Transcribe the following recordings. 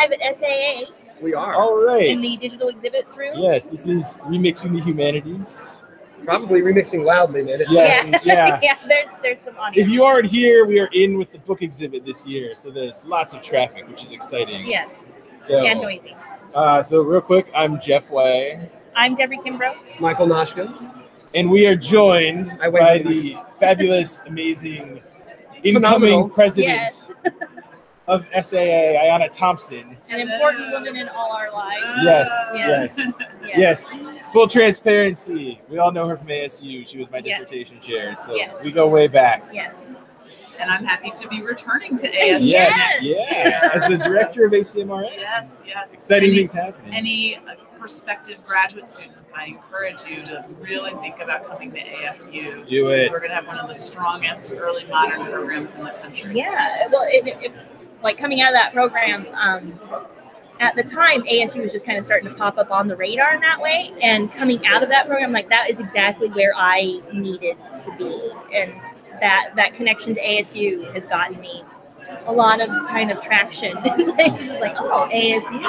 live at SAA. We are. All right. In the digital exhibits room. Yes, this is Remixing the Humanities. Probably remixing loudly, man. Yes, yeah. Yeah, there's some audio. If you aren't here, we are in with the book exhibit this year, so there's lots of traffic, which is exciting. Yes. So, and noisy. So real quick, I'm Jeff Way. I'm Debbie Kimbrough. Michael Noshka. And we are joined by the fabulous, amazing, incoming president of SAA, Ayanna Thompson. An important woman in all our lives. Yes. Full transparency. We all know her from ASU. She was my dissertation chair, so we go way back. Yes. And I'm happy to be returning to ASU. Yeah. As the director of ACMRS. Yes. Exciting things happening. Any prospective graduate students, I encourage you to really think about coming to ASU. Do it. We're going to have one of the strongest early modern programs in the country. Yeah. Well, like coming out of that program, at the time, ASU was just kind of starting to pop up on the radar in that way. And coming out of that program, like that is exactly where I needed to be. And that connection to ASU has gotten me a lot of kind of traction. Like, oh, ASU.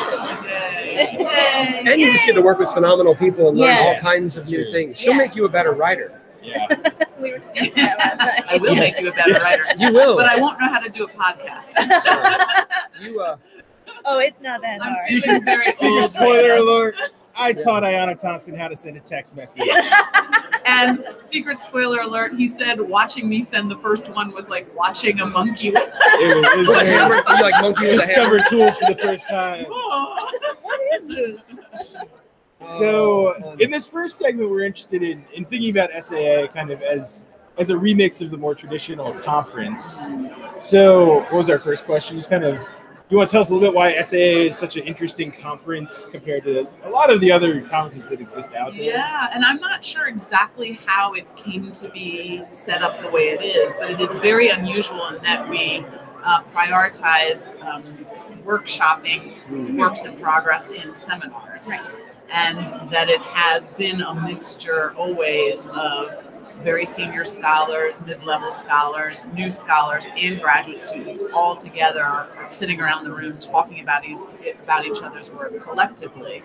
And you just get to work with phenomenal people and learn all kinds of new things. She'll Yeah. make you a better writer. Yeah. We were discussing that last night. I will make you a better writer. You will. But I won't know how to do a podcast. Oh, it's not that hard. I'm feeling very old. Spoiler alert. I taught Ayanna Thompson how to send a text message. And secret spoiler alert, he said watching me send the first one was like watching a monkey. It was a hammer. You like monkey with a hammer. Discover tools for the first time. What is this? So in this first segment, we're interested in thinking about SAA kind of as a remix of the more traditional conference. So what was our first question? Just kind of, you want to tell us a little bit why SAA is such an interesting conference compared to a lot of the other conferences that exist out there? Yeah, and I'm not sure exactly how it came to be set up the way it is, but it is very unusual in that we prioritize workshopping works in progress in seminars. Right. And that it has been a mixture always of very senior scholars, mid-level scholars, new scholars, and graduate students all together are sitting around the room talking about each other's work collectively.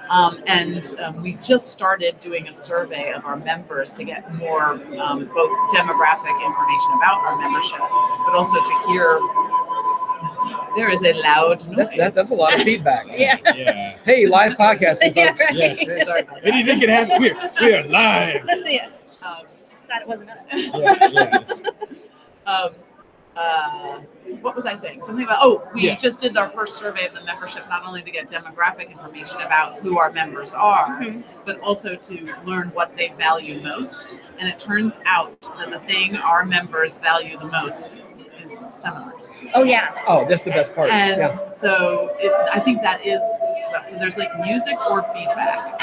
And we just started doing a survey of our members to get more both demographic information about our membership, but also to hear. There is a loud noise. That's a lot of feedback. Yeah. Hey, live podcasting, folks. Yeah, right. Yes. Anything can happen. We are live. Yeah. Just thought it wasn't us. What was I saying? Something about, we just did our first survey of the membership, not only to get demographic information about who our members are, but also to learn what they value most. And it turns out that the thing our members value the most is seminars. Oh, yeah. Oh, that's the best part. And so I think that is, so there's like music or feedback.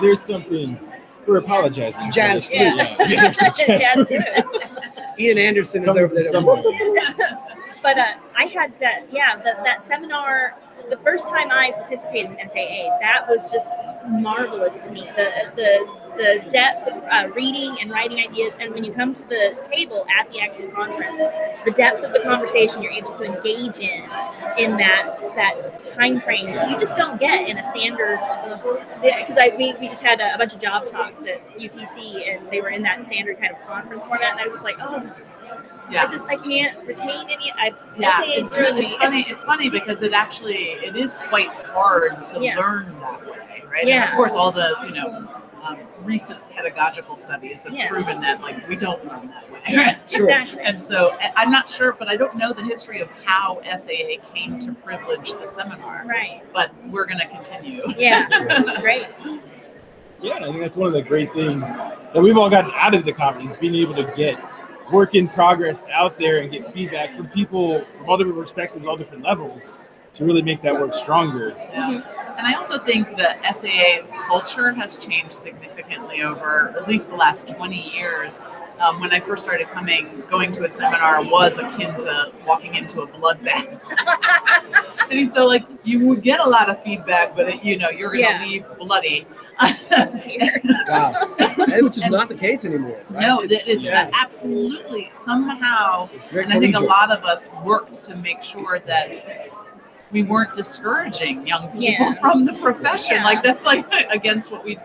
There's something. We're apologizing. Jazz flute. There's some jazz flute. Ian Anderson is over there. But I had that seminar, the first time I participated in SAA, that was just marvelous to me. The depth of reading and writing ideas, and when you come to the table at the actual conference, the depth of the conversation you're able to engage in that time frame you just don't get in a standard. Because we just had a bunch of job talks at UTC, and they were in that standard kind of conference format, and I was just like, oh, this is. I can't retain any. It's funny because it is quite hard to learn that way, right? Yeah. And of course, all the recent pedagogical studies have proven that we don't learn that way. Yes, sure. Exactly. And so I'm not sure, but I don't know the history of how SAA came to privilege the seminar. Right. But we're going to continue. Yeah. Great. Yeah, and I think that's one of the great things that we've all gotten out of the conference, being able to get work in progress out there and get feedback from people from all different perspectives, all different levels, to really make that work stronger. Yeah. And I also think that SAA's culture has changed significantly over at least the last 20 years. When I first started going to a seminar was akin to walking into a bloodbath. I mean, so you would get a lot of feedback, but you're going to leave bloody. Wow. Which is not the case anymore. Right? No, that is absolutely somehow. It's very and I think a collegial. lot of us worked to make sure that we weren't discouraging young people from the profession. Like that's like against what we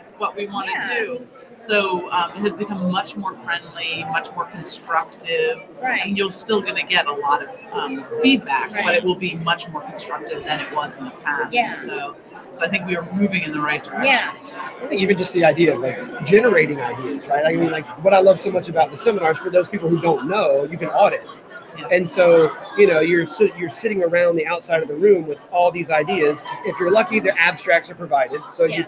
want to do. So it has become much more friendly, much more constructive, and you're still going to get a lot of feedback, but it will be much more constructive than it was in the past. So I think we are moving in the right direction. I think even just the idea of like generating ideas, right? I mean, like what I love so much about the seminars, for those people who don't know, you can audit. And so, you're sitting around the outside of the room with all these ideas. If you're lucky, the abstracts are provided, so you're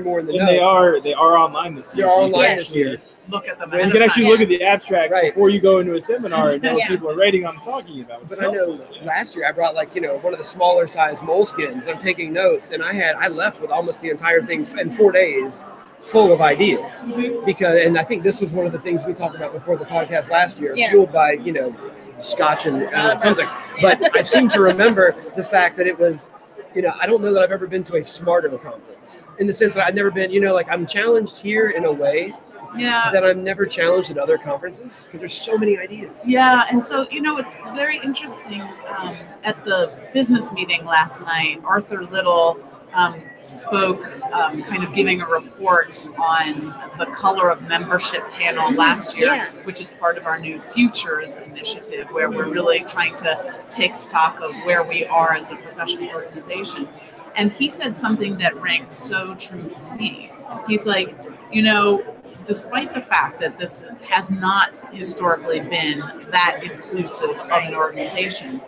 more in the know. They are online this year. They're online this year. Look at them. You can actually look at the abstracts before you go into a seminar and know what people are writing on and talking about. But I know last year I brought one of the smaller size moleskins. I'm taking notes, and I left with almost the entire thing in 4 days, full of ideas. And I think this was one of the things we talked about before the podcast last year, fueled by scotch and something. But I seem to remember the fact that it was, I don't know that I've ever been to a smarter conference, in the sense that I've never been, I'm challenged here in a way that I'm never challenged at other conferences, because there's so many ideas. Yeah, and so, it's very interesting. At the business meeting last night, Arthur Little spoke, kind of giving a report on the Color of Membership panel last year, which is part of our new Futures initiative, where we're really trying to take stock of where we are as a professional organization. And he said something that rang so true for me. He's like, despite the fact that this has not historically been that inclusive of an organization,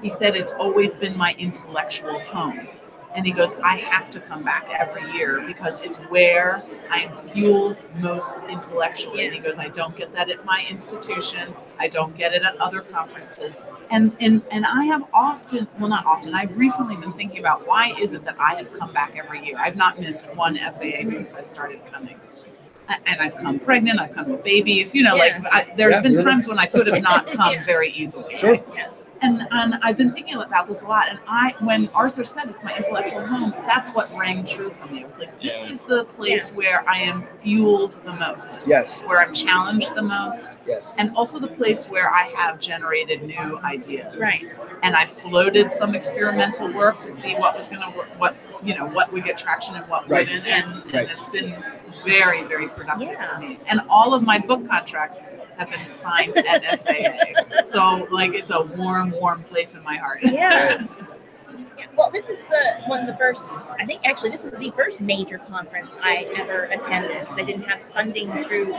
he said it's always been my intellectual home. And he goes, I have to come back every year because it's where I am fueled most intellectually. And he goes, I don't get that at my institution. I don't get it at other conferences. And I have I've recently been thinking about, why is it that I have come back every year? I've not missed one SAA since I started coming. And I've come pregnant, I've come with babies, there's been times when I could have not come very easily. Sure. Right? And I've been thinking about this a lot. And when Arthur said it's my intellectual home, that's what rang true for me. It was like, this is the place where I am fueled the most. Yes. Where I'm challenged the most. Yes. And also the place where I have generated new ideas. Right. And I floated some experimental work to see what was going to work, what would get traction and what wouldn't. And it's been very, very productive for me. And all of my book contracts have been signed at SAA. So it's a warm place in my heart. Yeah. Well, this was one of the first, I think actually this is the first major conference I ever attended, because I didn't have funding through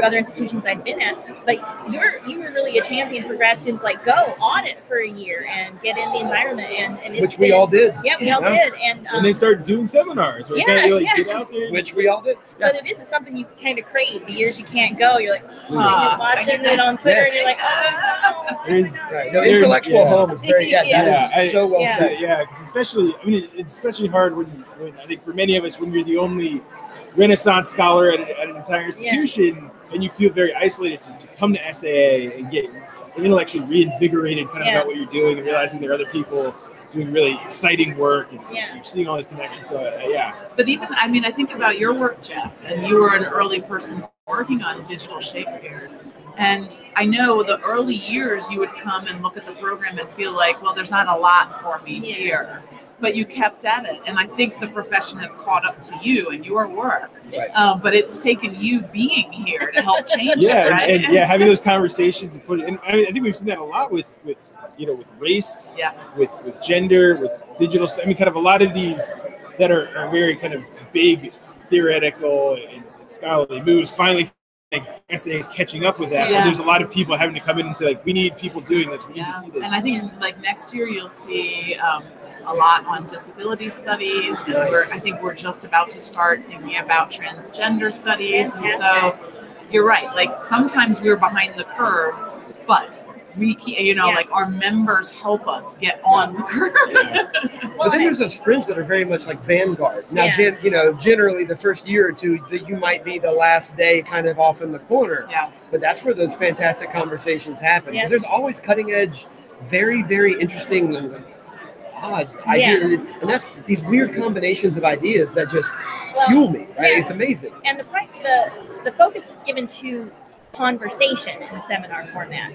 other institutions I'd been at. But you were really a champion for grad students, go audit for a year and get in the environment, and which we all did. Yeah, we all did. And they started doing seminars. Or get out there. Which we all did. But it's something you kind of crave. The years you can't go, you're like, you're watching it on Twitter, and you're like, No, intellectual home is very so well said. Yeah, because it's especially hard when I think for many of us, when you're the only Renaissance scholar at an entire institution, and you feel very isolated to come to SAA and get intellectually reinvigorated about what you're doing, and realizing there are other people doing really exciting work, and you're seeing all these connections. So But even, I think about your work, Jeff, and you were an early person working on digital Shakespeare's. And I know the early years you would come and look at the program and feel like, well, there's not a lot for me here. But you kept at it. And I think the profession has caught up to you and your work. Right. But it's taken you being here to help change it, right? And having those conversations and put it. And I think we've seen that a lot with race, with gender, with digital. Kind of a lot of these that are very kind of big theoretical and scholarly moves. Finally, SA is catching up with that. Yeah. There's a lot of people having to come in and say, we need people doing this. We need to see this. And I think next year you'll see a lot on disability studies. Nice. I think we're just about to start thinking about transgender studies. And so you're right. Sometimes we're behind the curve, but we, our members help us get on the curve. But then there's those fringe that are very much like vanguard. Now, generally the first year or two, you might be the last day kind of off in the corner. Yeah. But that's where those fantastic conversations happen. Because there's always cutting edge, very, very interesting and odd ideas. And that's these weird combinations of ideas that just fuel me, right? It's amazing. And the focus that's given to conversation in the seminar format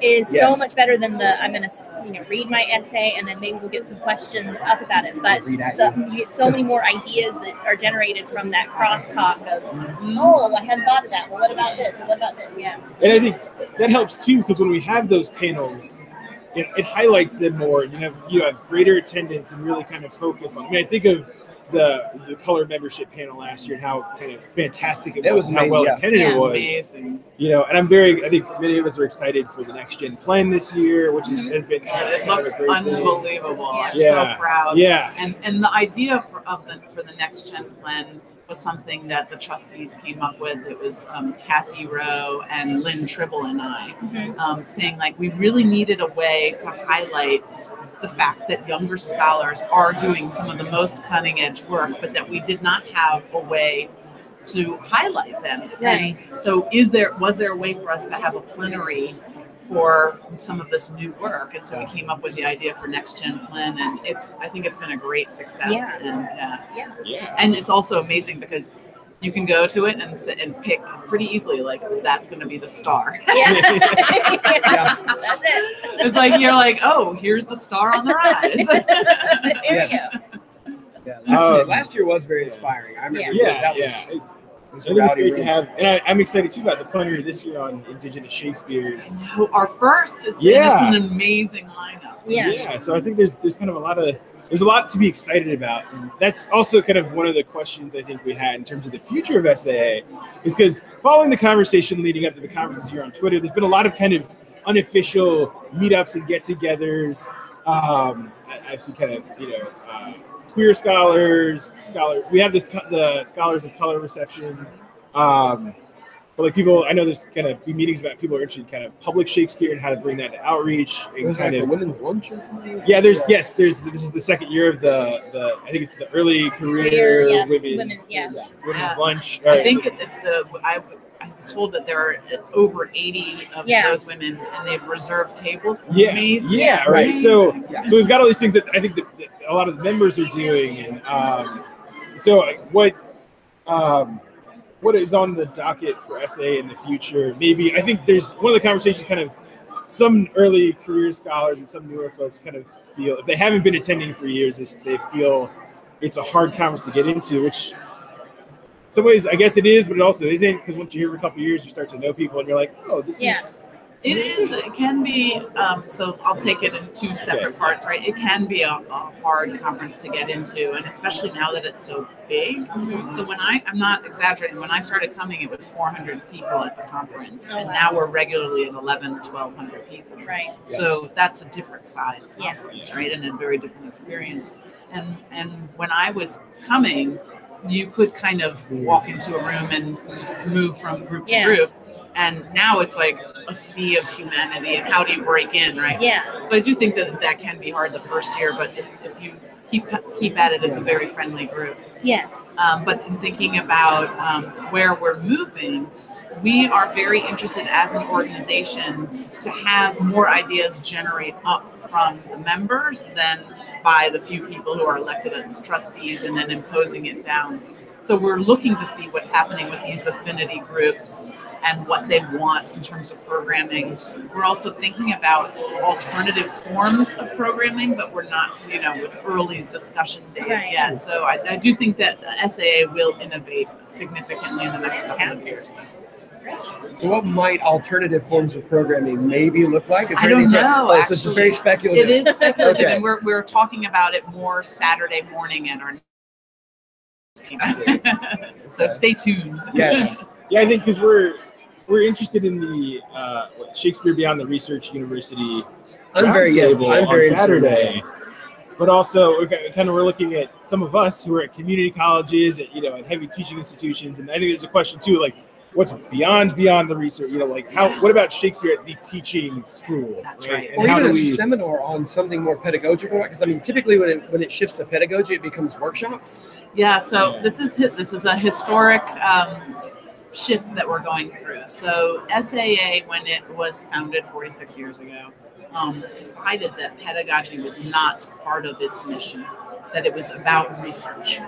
is Yes. so much better than the I'm going to read my essay and then maybe we'll get some questions up about it. But you get so many more ideas that are generated from that crosstalk of, oh, I hadn't thought of that. Well, what about this? Well, what about this? Yeah. And I think that helps too, because when we have those panels, it highlights them more. You have greater attendance and really kind of focus on. I mean, I think of the color membership panel last year and how kind of fantastic it was and how well attended it was. Amazing. And I think many of us are excited for the next gen plan this year, which has been it looks unbelievable. Yeah. I'm so proud. Yeah. And the idea for the next gen plan was something that the trustees came up with. It was Kathy Rowe and Lynn Tribble and I saying like we really needed a way to highlight the fact that younger scholars are doing some of the most cutting edge work, but that we did not have a way to highlight them. Right. And so was there a way for us to have a plenary for some of this new work? And so we came up with the idea for Next Gen Plan, and I think it's been a great success. Yeah. And it's also amazing because you can go to it and sit and pick pretty easily, like that's going to be the star. Yeah. That's it. It's like you're like, oh, here's the star on the rise. There you go. Yeah, last year was very inspiring. I remember that was I think it's great to have, and I'm excited too about the plenary this year on Indigenous Shakespeare's. Our first, it's an amazing lineup. Yeah. So I think there's kind of there's a lot to be excited about. And that's also kind of one of the questions I think we had in terms of the future of SAA, is because following the conversation leading up to the conferences here on Twitter, there's been a lot of kind of unofficial meetups and get-togethers. I've seen kind of queer scholars. We have the Scholars of Color reception. But like people, I know there's going to be meetings about people who are interested in kind of public Shakespeare and how to bring that to outreach. And was kind like of women's lunch or something? Yeah, this is the second year of the I think it's the early career women's lunch. I think I was told that there are over 80 of those women, and they've reserved tables. Amazing. Yeah, right. Amazing. So we've got all these things that I think that a lot of the members are doing, and so what is on the docket for SA in the future? Maybe I think there's one of the conversations kind of some early career scholars and some newer folks kind of feel if they haven't been attending for years, they feel it's a hard conference to get into, which in some ways I guess it is, but it also isn't, because once you're here for a couple of years, you start to know people and you're like, oh, this is. It is. It can be. So I'll take it in two separate parts, right? It can be a hard conference to get into, and especially now that it's so big. So when I'm not exaggerating, when I started coming, it was 400 people at the conference, and now we're regularly at 1,100 to 1,200 people. Right. So that's a different size conference, right, and a very different experience. And when I was coming, you could kind of walk into a room and just move from group to group. And now it's like a sea of humanity, and how do you break in, right? Yeah. So I do think that can be hard the first year, but if you keep at it, it's a very friendly group. Yes. But in thinking about where we're moving, we are very interested as an organization to have more ideas generate up from the members than by the few people who are elected as trustees and then imposing it down. So we're looking to see what's happening with these affinity groups and what they want in terms of programming. We're also thinking about alternative forms of programming, but we're not, it's early discussion days yet. So I do think that SAA will innovate significantly in the next couple of years. So what might alternative forms of programming maybe look like? I don't know. So it's just very speculative. It is speculative, and we're talking about it more Saturday morning at our so stay tuned. Yes. Yeah, I think because we're interested in the Shakespeare Beyond the Research University table on Saturday, but also we're looking at some of us who are at community colleges, at heavy teaching institutions, and I think there's a question too, like what's beyond the research? What about Shakespeare at the teaching school? That's right. Or even a seminar on something more pedagogical, because typically when it shifts to pedagogy, it becomes workshop. Yeah. So this is a historic shift that we're going through. So SAA, when it was founded 46 years ago, decided that pedagogy was not part of its mission, that it was about research.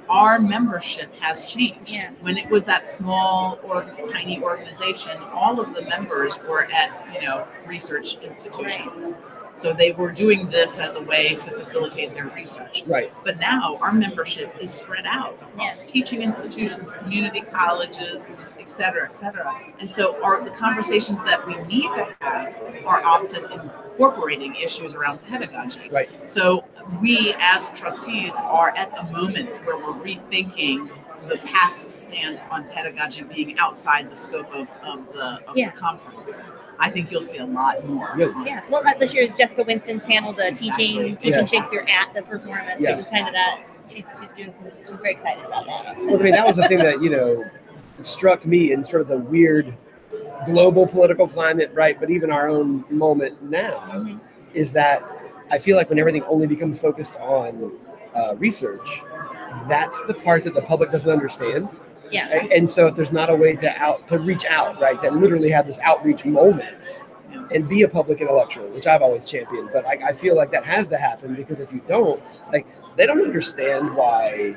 our membership has changed. Yeah. When it was that small or tiny organization, all of the members were at, research institutions. So they were doing this as a way to facilitate their research. Right. But now our membership is spread out across teaching institutions, community colleges, et cetera, et cetera. And so the conversations that we need to have are often incorporating issues around pedagogy. Right. So we as trustees are at the moment where we're rethinking the past stance on pedagogy being outside the scope of the conference. I think you'll see a lot more. Yeah. Well, this year is Jessica Winston's panel, the teaching Shakespeare at the performance, which is kind of that. She's doing some. She was very excited about that. Well, I mean, that was the thing that struck me in sort of the weird global political climate, right? But even our own moment now is that I feel like when everything only becomes focused on research, that's the part that the public doesn't understand. Yeah. And so if there's not a way to reach out, right, to literally have this outreach moment and be a public intellectual, which I've always championed, but I feel like that has to happen, because if you don't, they don't understand why,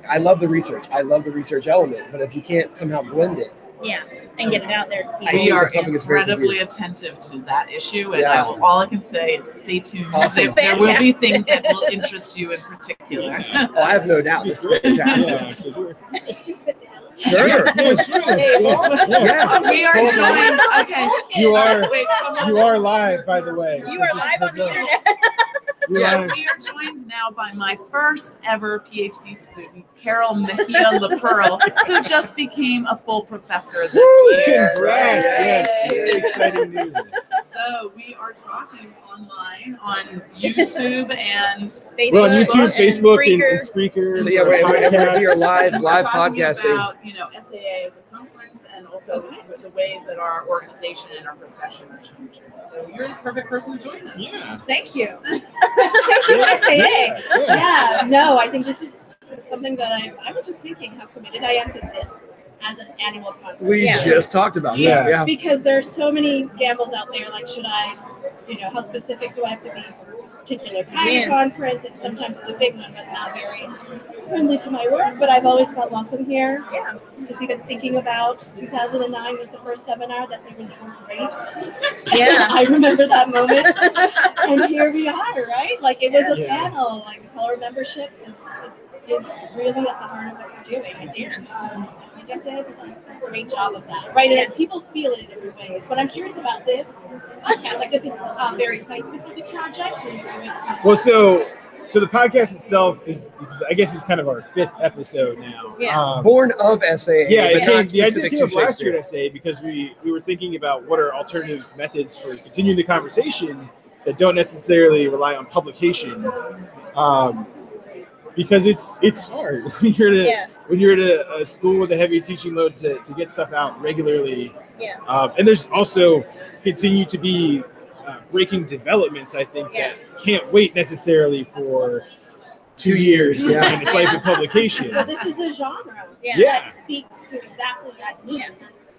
I love the research. I love the research element, but if you can't somehow blend it. Yeah, and get it out there. We are incredibly attentive to that issue, and all I can say is stay tuned. Awesome. There will be things that will interest you in particular. I have no doubt. This is fantastic. Just sit down. Sure. Yes. We are joined. Okay. You are. Wait, You are live, by the way. You are live on the internet. We are joined now by my first ever PhD student, Carol Mejia LaPearl, who just became a full professor this year. Congrats! Yes, very exciting news. So we are talking online on YouTube and Facebook. Well, on YouTube, Facebook, and Spreaker. Spreaker. So yeah, we're here live We're talking podcasting. about, SAA as a conference, and also the ways that our organization and our profession are changing. So you're the perfect person to join us. Yeah. Thank you. Thank you, SAA. Yeah, no, I think this is something that I was just thinking how committed I am to this as an annual conference. We just talked about that. Yeah. Because there's so many gambles out there, like should I, how specific do I have to be for a particular kind of conference? And sometimes it's a big one, but not very friendly to my work. But I've always felt welcome here. Yeah. Just even thinking about 2009 was the first seminar that there was a word race. Yeah. I remember that moment. And here we are, right? Like it was a panel. Like the color membership is really at the heart of what we're doing. I think. I guess it is a great job of that, right? And people feel it in different ways. But I'm curious about this podcast. Like this is a very site-specific project. Well, so the podcast itself is I guess it's kind of our 5th episode now. Yeah. Born of SAA. Yeah, the idea came up last year at SAA because we were thinking about what are alternative methods for continuing the conversation that don't necessarily rely on publication. Because it's hard when you're at a school with a heavy teaching load to get stuff out regularly. Yeah. And there's also continue to be breaking developments, I think, that can't wait necessarily for 2 years in its life of publication. But this is a genre that speaks to exactly that need,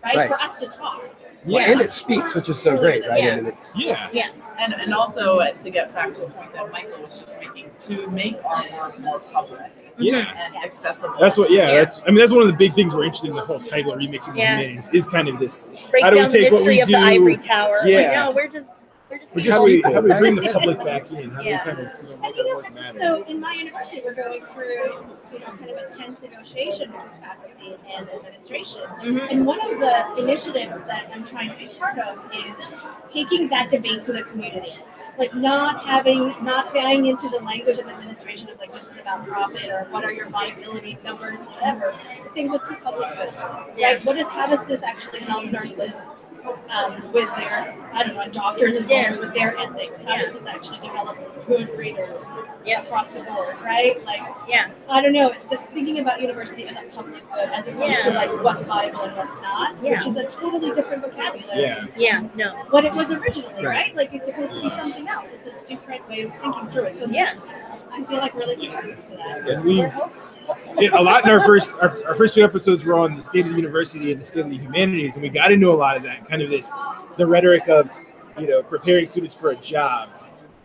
right? For us to talk. Yeah, and it speaks, which is so great, right? Yeah. I mean, it's And also to get back to the point that Michael was just making, to make our work more public and accessible. That's what. That's one of the big things we're interested in. The whole title of Remixing Humanities is kind of this. Break how do down we take the what we mystery of do? the ivory tower. Yeah. Like, no, we're just how do we bring the public back in? How do we kind of make our work matter? So in my university, we're going through kind of a tense negotiation between faculty and administration. And one of the initiatives that I'm trying to be part of is taking that debate to the community. Like not buying into the language of administration of like this is about profit or what are your liability numbers, whatever. But saying what's the public good? Like how does this actually help nurses with their doctors and lawyers with their ethics? How does this actually develop good readers across the board, right? Like I don't know, just thinking about university as a public good as opposed to like what's viable and what's not, which is a totally different vocabulary. What it was originally, right? Like it's supposed to be something else. It's a different way of thinking through it. So this, I feel like really contributes to that. And a lot in our first 2 episodes were on the state of the university and the state of the humanities, and we got into a lot of that kind of the rhetoric of preparing students for a job,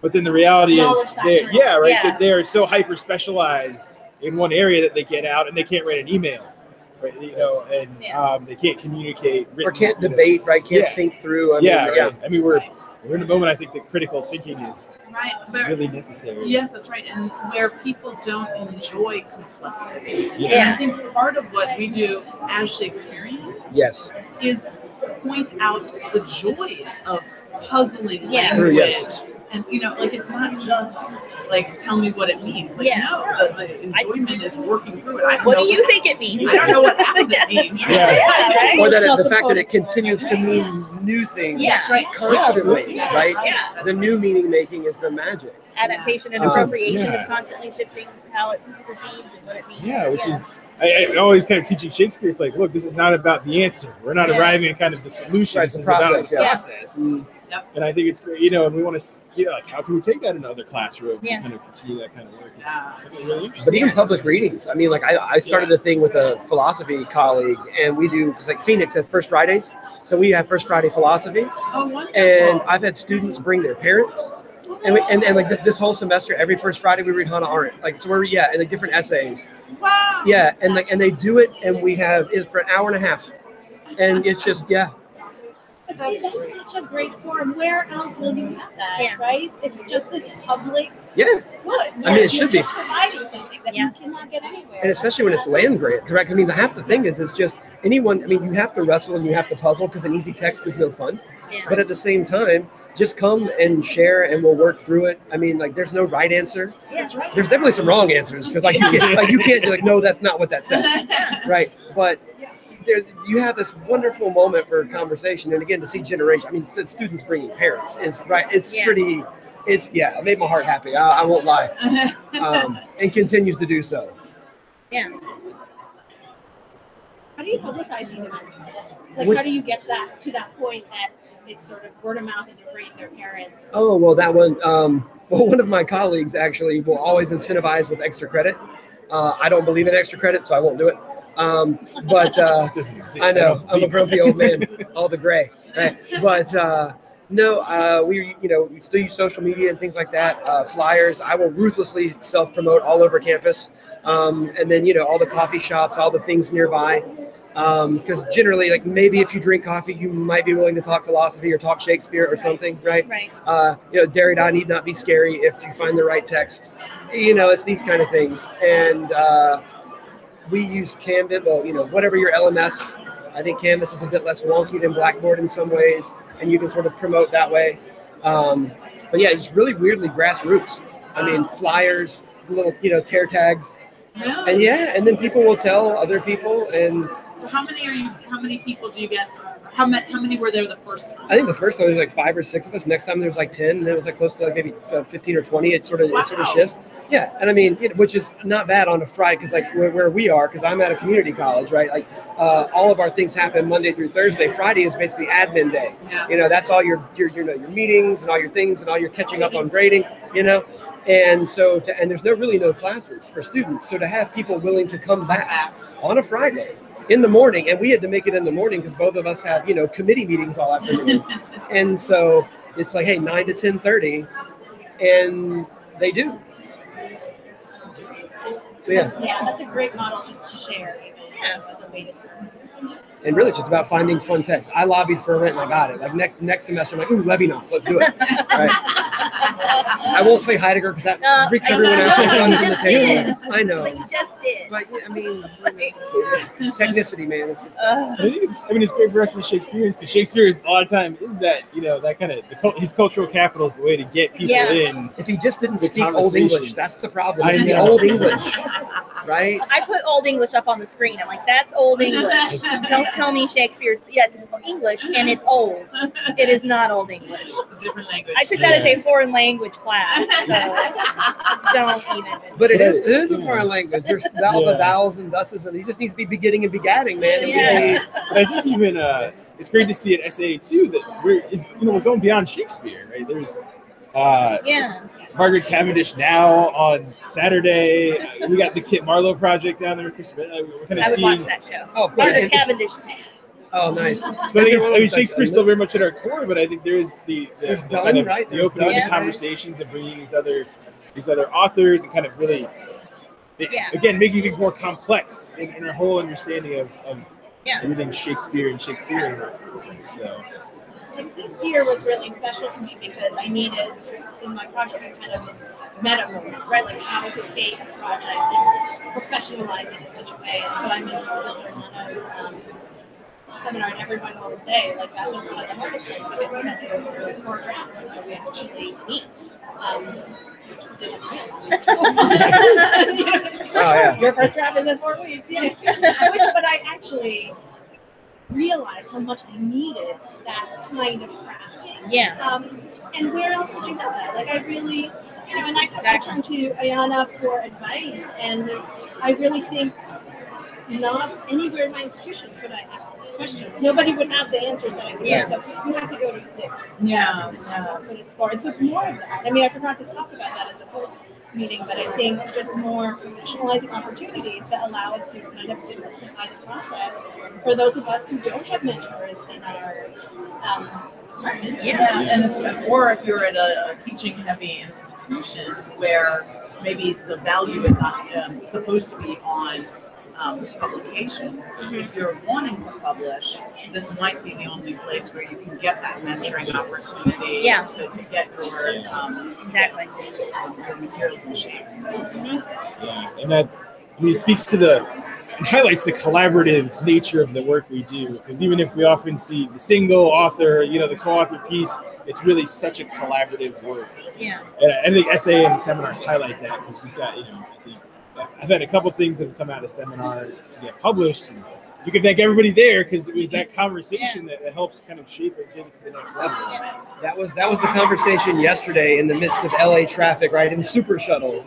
but then the reality is that they are so hyper specialized in one area that they get out and they can't write an email, right? And they can't communicate or can't debate, right? Can't think through. I mean, we're in a moment, I think, that critical thinking is really necessary. Yes, that's right. And where people don't enjoy complexity. Yeah. And I think part of what we do as Shakespeareans is point out the joys of puzzling language. And, like, it's not just like, tell me what it means. Like, no, the enjoyment is working through it. What do you think it means? I don't know what half of it means. Right? Or that the fact that it continues to mean new things constantly, right? Yeah. The new meaning making is the magic. Adaptation and appropriation is constantly shifting how it's perceived and what it means. Yeah, which is, I always kind of teaching Shakespeare, it's like, look, this is not about the answer. We're not arriving at kind of the solution. Right, this is about the process. Yep. And I think it's great, and we want to, like, how can we take that in other classrooms and kind of continue that kind of work? It's something really interesting. But even public readings. I mean, like, I started a thing with a philosophy colleague, and we do, because like Phoenix has First Fridays, so we have First Friday philosophy. Oh, wonderful. And I've had students bring their parents. And like this whole semester, every First Friday we read Hannah Arendt. Like, so and like different essays. Wow. Yeah, and like, and they do it, and we have it for an hour and a half, and it's just But see, that's such a great forum. Where else will you have that, right? It's just this public good. I mean, it should be. Just providing something that you cannot get anywhere. And especially when it's land grant, right? I mean, half the thing is just anyone, I mean, you have to wrestle and you have to puzzle because an easy text is no fun. Yeah. But at the same time, just come and share and we'll work through it. I mean, like, there's no right answer. Yeah, that's right. There's definitely some wrong answers because you can't be like, no, that's not what that says. Right. But you have this wonderful moment for conversation, and again, to see generation. I mean, students bringing parents is right. It's pretty. It's it made my heart happy. I won't lie, and continues to do so. Yeah. How do you publicize these events? Like, how do you get that to that point that it's sort of word of mouth and you're bringing their parents? Oh well, that one. Well, one of my colleagues actually will always incentivize with extra credit. I don't believe in extra credit, so I won't do it. But I know I'm a grumpy old man, all the gray. Right? But no, we still use social media and things like that. Flyers. I will ruthlessly self-promote all over campus, and then all the coffee shops, all the things nearby. Because generally, like, maybe if you drink coffee, you might be willing to talk philosophy or talk Shakespeare or something, right? Right. Derrida need not be scary if you find the right text. It's these kind of things, and we use Canvas. Well, whatever your LMS. I think Canvas is a bit less wonky than Blackboard in some ways, and you can sort of promote that way. But yeah, it's really weirdly grassroots. I mean, flyers, little tear tags. Really? And then people will tell other people. And so how many people do you get? How many were there the first time? I think the first time there was like 5 or 6 of us. Next time there was like 10, and then it was like close to like maybe 15 or 20. It sort of shifts. Yeah, and I mean, which is not bad on a Friday because like where we are, because I'm at a community college, right? Like all of our things happen Monday through Thursday. Friday is basically admin day. Yeah. That's all your meetings and all your things and all your catching up on grading. And so and there's really no classes for students. So to have people willing to come back on a Friday in the morning, and we had to make it in the morning because both of us have committee meetings all afternoon, and so it's like, hey, 9 to 10:30, and they do. So yeah, that's a great model just to share, even as a way to start. And really, it's just about finding fun text. I lobbied for it and I got it. Like next semester, I'm like, ooh, Levinas, let's do it. Right. I won't say Heidegger because that freaks everyone out. I know. But you just did. But I mean, technicity, man. It's I think it's great for us as Shakespeareans because Shakespeare is a lot of time is that that kind of his cultural capital is the way to get people in. If he just didn't speak Old English, that's the problem. It's the Old English, right? I put Old English up on the screen. I'm like, that's Old English. Don't tell me Shakespeare's. Yes, it's English and it's old. It is not Old English. It's a different language. I took that as a foreign language class, so don't even. But it is a foreign language. There's all the vowels and thuses, and he just needs to be beginning and begatting, man. But I think even it's great to see at SAA too that we're going beyond Shakespeare, right? There's Margaret Cavendish now on Saturday. We got the Kit Marlowe project down there. We're kind of I would watch that show. Oh, of course. Margaret Cavendish. Oh, nice. So I think Shakespeare's still very much at our core, but I think there is the opening the conversations and bringing these other authors and kind of really again, making things more complex in our whole understanding of Yeah. everything Shakespeare and Shakespearean. So Like this year was really special for me because I needed in my project a kind of meta moment, right? Like how to take a project and professionalize it in such a way. And so I'm in Bill Germano's seminar, and everyone will say like that was one of the hardest ones because we had to go through 4 drafts before we actually meet. Which we didn't realize. Oh yeah. Your first draft is in 4 weeks. Yeah. But I actually realized how much I needed that kind of crafting. Yeah. And where else would you have that? Like I really, and I turned to Ayana for advice, and I really think not anywhere in my institution could I ask these questions. Nobody would have the answers that I would have. So you have to go to this. Yeah. That's what it's for. And so more of that. I mean, I forgot to talk about that at the board meeting, but I think just more professionalizing opportunities that allow us to kind of demystify the process for those of us who don't have mentors in our department. Yeah, and or if you're at a teaching-heavy institution where maybe the value is not supposed to be on publication. If you're wanting to publish, this might be the only place where you can get that mentoring opportunity to get your Exactly. your materials and shapes. yeah, and that it speaks to it highlights the collaborative nature of the work we do. Because even if we often see the single author, the co-author piece, it's really such a collaborative work. Yeah. And I think SAA and the seminars highlight that because we've got, I think I've had a couple things that have come out of seminars to get published. And you can thank everybody there because it was that conversation that helps kind of shape it, take it to the next level. That was the conversation yesterday in the midst of LA traffic, right, in Super Shuttle.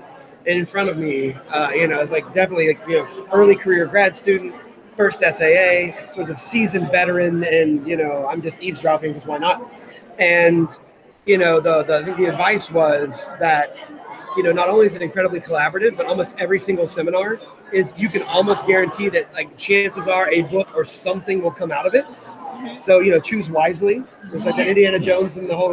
And in front of me, I was like definitely early career grad student, first SAA, sort of seasoned veteran, and I'm just eavesdropping because why not? And the advice was that not only is it incredibly collaborative, but almost every single seminar is you can almost guarantee that like chances are a book or something will come out of it. So choose wisely. There's like that Indiana Jones and the whole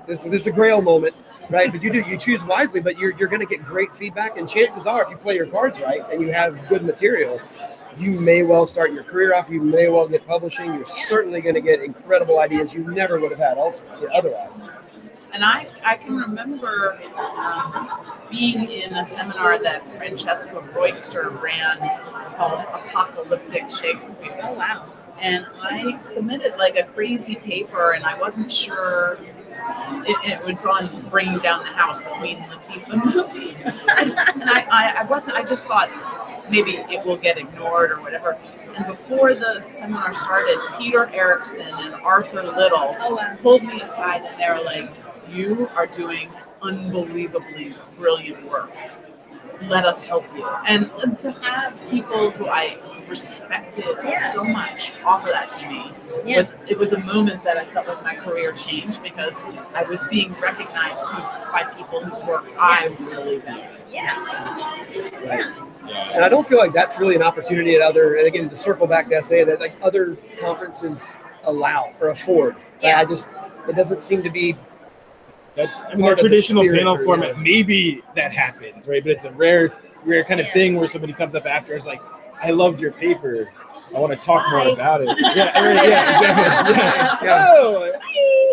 this is the Grail moment. Right, but you choose wisely, but you're going to get great feedback, and chances are, if you play your cards right and you have good material, you may well start your career off. You may well get publishing. You're certainly going to get incredible ideas you never would have had otherwise. And I can remember being in a seminar that Francesca Royster ran called Apocalyptic Shakespeare. Oh wow! And I submitted like a crazy paper, and I wasn't sure. It was on Bringing Down the House, the Queen Latifah movie. And I just thought maybe it will get ignored or whatever. And before the seminar started, Peter Erickson and Arthur Little pulled me aside, and they were like, "You are doing unbelievably brilliant work. Let us help you." And to have people who I respected so much offer that to me was a moment that I felt like my career changed because I was being recognized by people whose work I really valued. Right. And I don't feel like that's really an opportunity at and again, to circle back to SA, that like other conferences allow or afford. Right? It doesn't seem to be that traditional panel format. Maybe that happens, right? But it's a rare kind of thing where somebody comes up after and is like, "I loved your paper. I want to talk more about it." Exactly.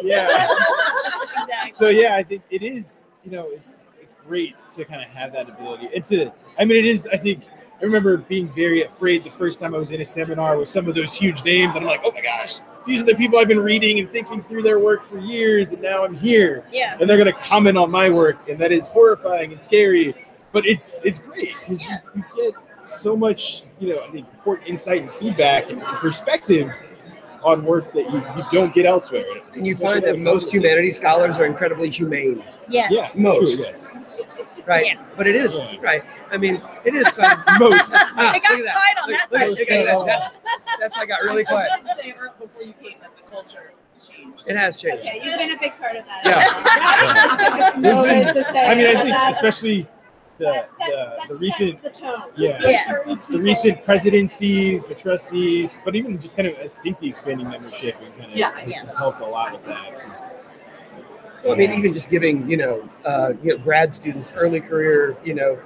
Exactly. So I think it is. It's great to kind of have that ability. It is. I think I remember being very afraid the first time I was in a seminar with some of those huge names, and I'm like, "Oh my gosh, these are the people I've been reading and thinking through their work for years, and now I'm here, and they're going to comment on my work, and that is horrifying and scary." But it's great because you get so much, I think, important insight and feedback and perspective on work that you don't get elsewhere. And you find that most humanities scholars are incredibly humane. Yes. Yeah, most. True, yes. Right. Yeah. But it is, right. I mean, it is kind of most. I got quiet on that side. That's I got really quiet. I did say before you came that the culture has changed. It has changed. Okay, you've been a big part of that. I think especially the recent the tone. The recent presidencies, the trustees, but even just kind of I think the expanding membership and kind of has helped a lot with that. Well, I mean, even just giving, grad students, early career,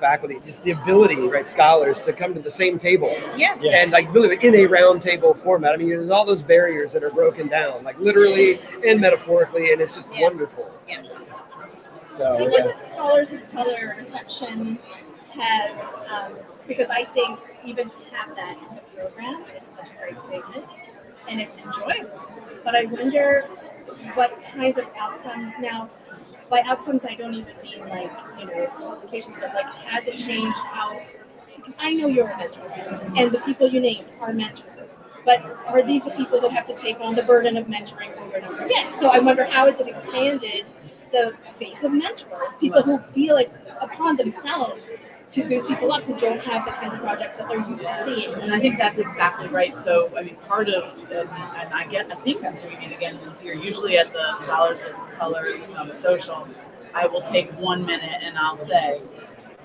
faculty, just the ability, right, scholars to come to the same table. Yeah. And like really in a round table format. I mean, there's all those barriers that are broken down, like literally and metaphorically, and it's just wonderful. Yeah. So, Do you think that the Scholars of Color reception has, because I think even to have that in the program is such a great statement, and it's enjoyable. But I wonder what kinds of outcomes now. By outcomes, I don't even mean like publications, but like has it changed how? Because I know you're a mentor, and the people you named are mentors. But are these the people that have to take on the burden of mentoring over and over again? So I wonder, how has it expanded the base of mentors, people who feel it upon themselves to boost people up who don't have the kinds of projects that they're used to seeing. And I think that's exactly right. So, I mean, part of, and I think I'm doing it again this year, usually at the Scholars of Color social, I will take 1 minute and I'll say,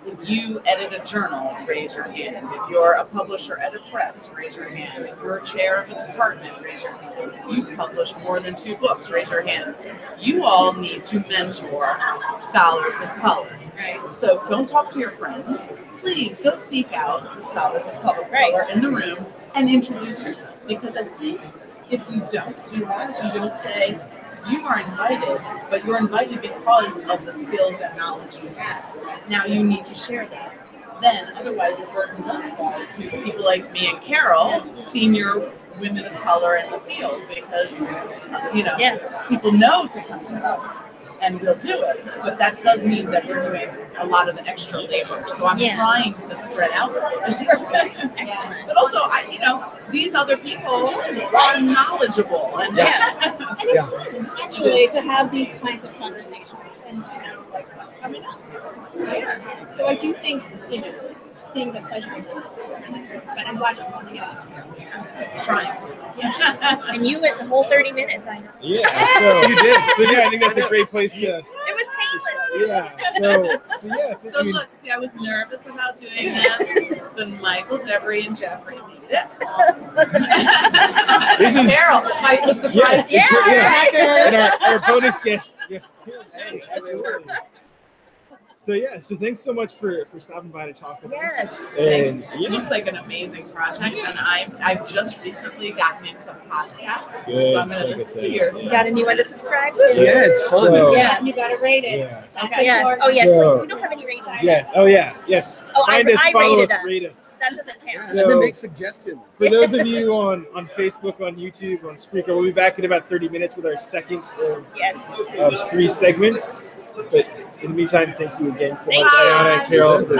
if you edit a journal, raise your hand. If you're a publisher at a press, raise your hand. If you're a chair of a department, raise your hand. If you've published more than 2 books, raise your hand. You all need to mentor scholars of color. Right? So don't talk to your friends. Please go seek out the scholars of color in the room and introduce yourself. Because I think if you don't do that, if you don't say, you are invited, but you're invited because of the skills and knowledge you have. Now you need to share that. Then otherwise the burden does fall to people like me and Carol, senior women of color in the field, because people know to come to us and we'll do it. But that does mean that we're doing a lot of the extra labor. So I'm trying to spread out. But also, these other people are knowledgeable. And, and it's fun, actually, to have these kinds of conversations and to know what's coming up. Yeah. So I do think, seeing the pleasure in that is really good. But I'm glad you're calling it out. Trying to. And you went the whole 30 minutes, I know. Yeah, so you did. So I think that's a great place to. It was painless. Yeah. So look, see, I was nervous about doing this. Then Michael, Deborah, and Jeffrey made it. This is Carol. Mike was surprised. And our bonus guest. Yes. Hey, absolutely. So thanks so much for stopping by to talk with us. Thanks. It looks like an amazing project, and I've just recently gotten into podcasts, so I'm going to listen to yours. You got a new one to subscribe to? Yeah, it's fun. You got to rate it. Yeah. Okay. Yes. Oh, yes. Please. We don't have any ratings. Yeah. Oh, yeah. Yes. Oh, Find us, follow us, us. rate us. That doesn't count. And then make suggestions. For those of you on Facebook, on YouTube, on Spreaker, we'll be back in about 30 minutes with our second of 3 segments. But in the meantime, thank you again so much, Ayana and Carol, for